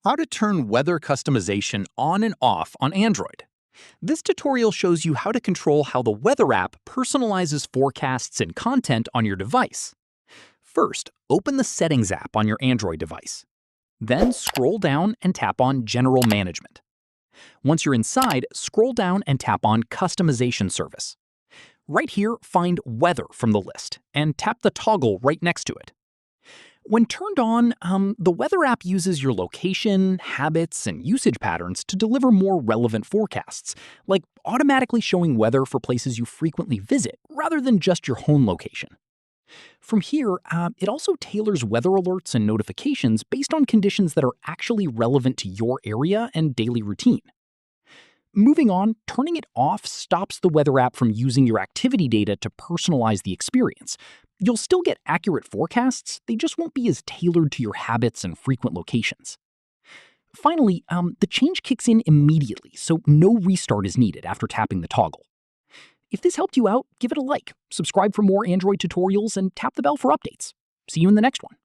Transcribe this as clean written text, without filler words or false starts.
How to turn weather customization on and off on Android. This tutorial shows you how to control how the weather app personalizes forecasts and content on your device. First, open the Settings app on your Android device. Then scroll down and tap on General Management. Once you're inside, scroll down and tap on Customization Service. Right here, find Weather from the list and tap the toggle right next to it. When turned on, the weather app uses your location, habits, and usage patterns to deliver more relevant forecasts, like automatically showing weather for places you frequently visit rather than just your home location. From here, it also tailors weather alerts and notifications based on conditions that are actually relevant to your area and daily routine. Moving on, turning it off stops the weather app from using your activity data to personalize the experience. You'll still get accurate forecasts, they just won't be as tailored to your habits and frequent locations. Finally, the change kicks in immediately, so no restart is needed after tapping the toggle. If this helped you out, give it a like, subscribe for more Android tutorials, and tap the bell for updates. See you in the next one.